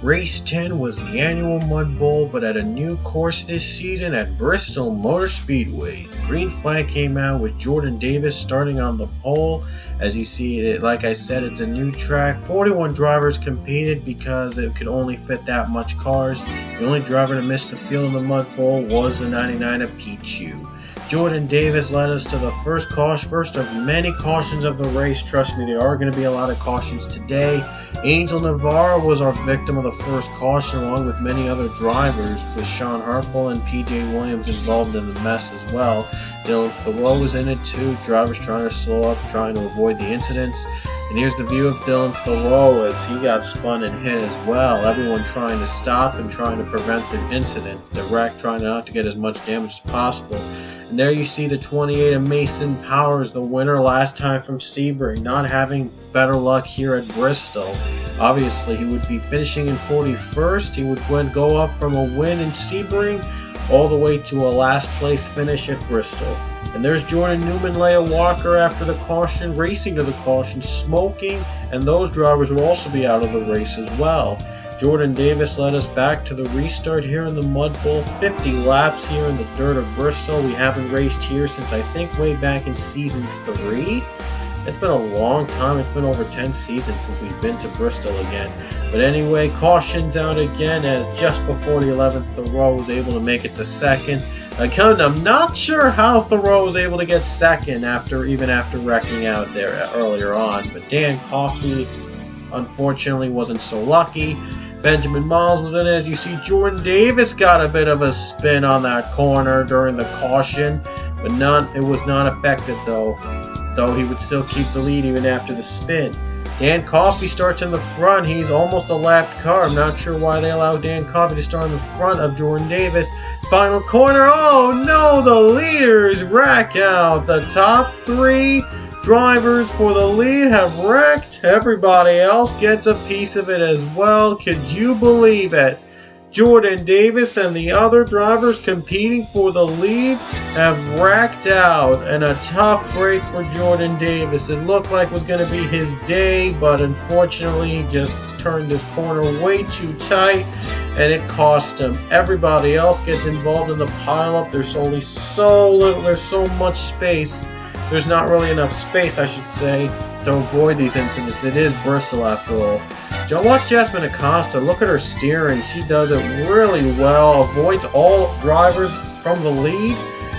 Race 10 was the annual Mud Bowl, but at a new course this season at Bristol Motor Speedway. The green flag came out with Jordan Davis starting on the pole. As you see, like I said, it's a new track. 41 drivers competed because it could only fit that much cars. The only driver to miss the field in the Mud Bowl was the 99 of Pichu. Jordan Davis led us to the first of many cautions of the race. Trust me, there are going to be a lot of cautions today. Angel Navarro was our victim of the first caution, along with many other drivers, with Sean Harple and PJ Williams involved in the mess as well. Dylan Thoreau was in it too, drivers trying to slow up, trying to avoid the incidents. And here's the view of Dylan Thoreau as he got spun and hit as well. Everyone trying to stop and trying to prevent the incident. The wreck trying not to get as much damage as possible. And there you see the 28 of Mason Powers, the winner last time from Sebring, not having better luck here at Bristol. Obviously, he would be finishing in 41st. He would go up from a win in Sebring all the way to a last place finish at Bristol. And there's Jordan Newman, Leia Walker after the caution, racing to the caution, smoking, and those drivers will also be out of the race as well. Jordan Davis led us back to the restart here in the Mud Bowl. 50 laps here in the dirt of Bristol. We haven't raced here since I think way back in season 3. It's been a long time. It's been over 10 seasons since we've been to Bristol again. But anyway, cautions out again as just before the 11th, Thoreau was able to make it to second. Again, I'm not sure how Thoreau was able to get second even after wrecking out there earlier on. But Dan Coffey, unfortunately, wasn't so lucky. Benjamin Miles was in it. As you see, Jordan Davis got a bit of a spin on that corner during the caution, but it was not effective though he would still keep the lead even after the spin. Dan Coffey starts in the front. He's almost a lapped car. I'm not sure why they allowed Dan Coffey to start in the front of Jordan Davis. Final corner. Oh no, the leaders rack out. The top 3 drivers for the lead have wrecked. Everybody else gets a piece of it as well. Could you believe it? Jordan Davis and the other drivers competing for the lead have wrecked out, and a tough break for Jordan Davis. It looked like it was going to be his day, but unfortunately he just turned his corner way too tight, and it cost him. Everybody else gets involved in the pileup. There's only so little, there's so much space. There's not really enough space, I should say, to avoid these incidents. It is Bristol after all. Watch Jasmine Acosta. Look at her steering. She does it really well. Avoids all drivers from the lead.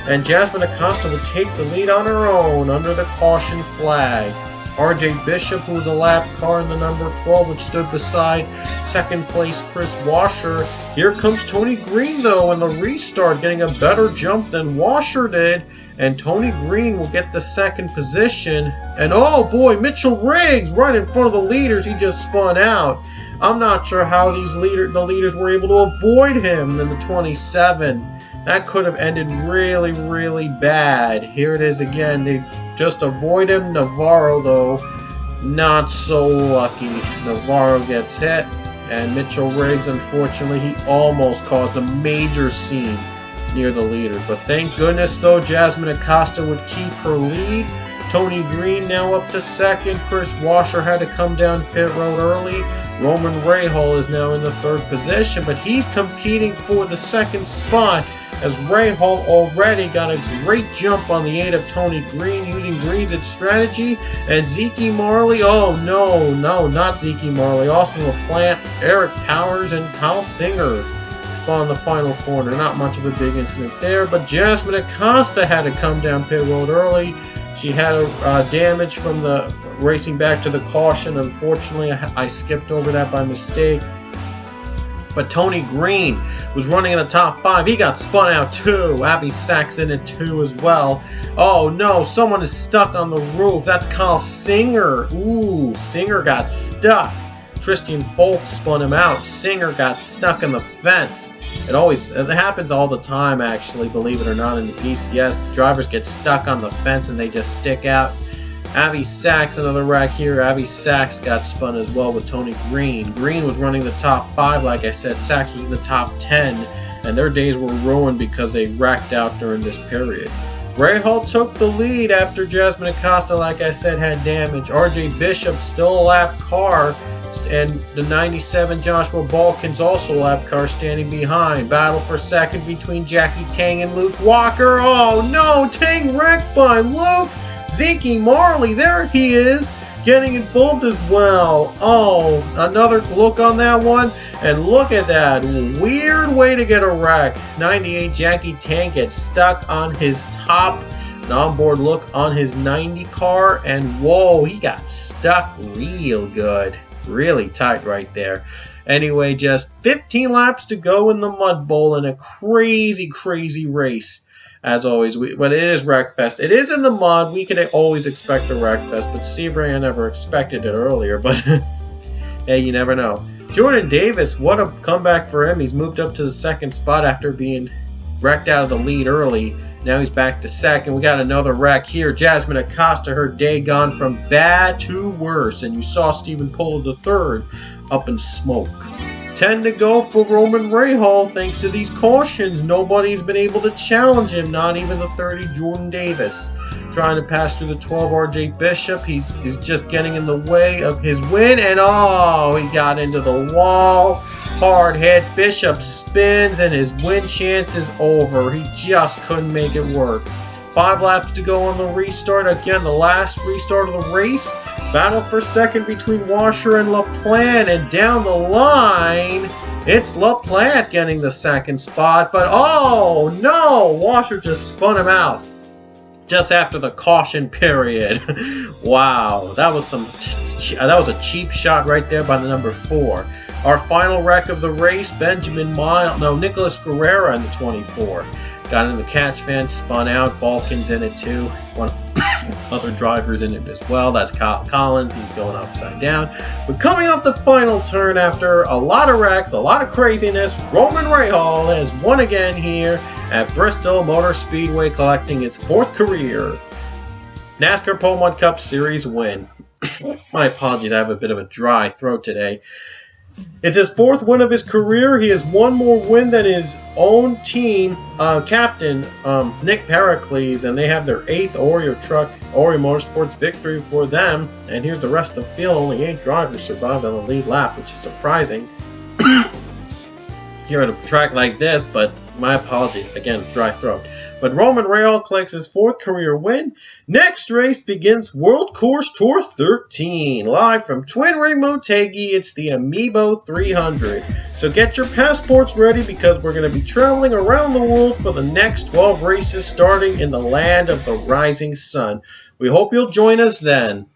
And Jasmine Acosta will take the lead on her own under the caution flag. RJ Bishop, who was a lap car in the number 12, which stood beside second place Chris Washer. Here comes Tony Green, though, in the restart, getting a better jump than Washer did. And Tony Green will get the second position. And oh boy, Mitchell Riggs right in front of the leaders. He just spun out. I'm not sure how the leaders were able to avoid him in the 27. That could have ended really, really bad. Here it is again. They just avoid him. Navarro, though, not so lucky. Navarro gets hit. And Mitchell Riggs, unfortunately, he almost caused a major scene near the leader. But thank goodness, though, Jasmine Acosta would keep her lead. Tony Green now up to second. Chris Washer had to come down pit road early. Roman Rahal is now in the 3rd position, but he's competing for the 2nd spot as Rahal already got a great jump on the 8 of Tony Green using Green's strategy. And Zeke Marley, oh no, not Zeke Marley, Austin LaPlante, Eric Powers, and Kyle Singer on the final corner. Not much of a big incident there, but Jasmine Acosta had to come down pit road early. She had a damage from the racing back to the caution. Unfortunately, I skipped over that by mistake. But Tony Green was running in the top 5. He got spun out too. Abby Sachs in it too as well. Oh no, someone is stuck on the roof. That's Kyle Singer. Ooh, Singer got stuck. Tristan Folk spun him out. Singer got stuck in the fence. It happens all the time, actually, believe it or not, in the PCS. Drivers get stuck on the fence and they just stick out. Abby Sachs, another wreck here. Abby Sachs got spun as well with Tony Green. Green was running the top 5, like I said. Sachs was in the top 10, and their days were ruined because they wrecked out during this period. Rahal took the lead after Jasmine Acosta, like I said, had damage. RJ Bishop, still a lap car, And the 97 Joshua Balkins also lap car standing behind. Battle for second between Jackie Tang and Luke Walker. Oh no, Tang wrecked by Luke. Zeke Marley, there he is, getting involved as well. Oh, another look on that one. And look at that. Weird way to get a wreck. 98 Jackie Tang gets stuck on his top. An onboard look on his 90 car. And whoa, he got stuck real good. Really tight right there. Anyway, just 15 laps to go in the Mud Bowl in a crazy, crazy race. As always, but it is Wreckfest. It is in the mud. We could always expect a Wreckfest, but Sebring, I never expected it earlier. But hey, you never know. Jordan Davis, what a comeback for him. He's moved up to the second spot after being wrecked out of the lead early. Now he's back to second. We got another wreck here. Jasmine Acosta, her day gone from bad to worse. And you saw Stephen Polo the third up in smoke. 10 to go for Roman Rahal. Thanks to these cautions, nobody's been able to challenge him, not even the 30 Jordan Davis. Trying to pass through the 12 RJ Bishop. He's just getting in the way of his win, and oh, he got into the wall. Hard hit. Bishop spins, and his win chance is over. He just couldn't make it work. 5 laps to go on the restart. Again, the last restart of the race. Battle for second between Washer and LaPlante, and down the line, it's LaPlante getting the second spot. But oh no, Washer just spun him out just after the caution period. Wow, that was a cheap shot right there by the number 4. Our final wreck of the race, Nicholas Guerrera in the 24. Got in the catch fence, spun out. Balkins in it too. One other drivers in it as well. That's Kyle Collins. He's going upside down. But coming off the final turn after a lot of wrecks, a lot of craziness, Roman Rahal has won again here at Bristol Motor Speedway, collecting its 4th career NASCAR Pro Mud Cup Series win. My apologies, I have a bit of a dry throat today. It's his 4th win of his career. He has one more win than his own team captain, Nick Pericles, and they have their 8th Oreo Motorsports victory for them. And here's the rest of the field. Only 8 drivers survived on the lead lap, which is surprising here at a track like this, but my apologies. Again, dry throat. But Roman Rahal collects his 4th career win. Next race begins World Course Tour 13. Live from Twin Ring Motegi, it's the Amiibo 300. So get your passports ready, because we're going to be traveling around the world for the next 12 races, starting in the land of the rising sun. We hope you'll join us then.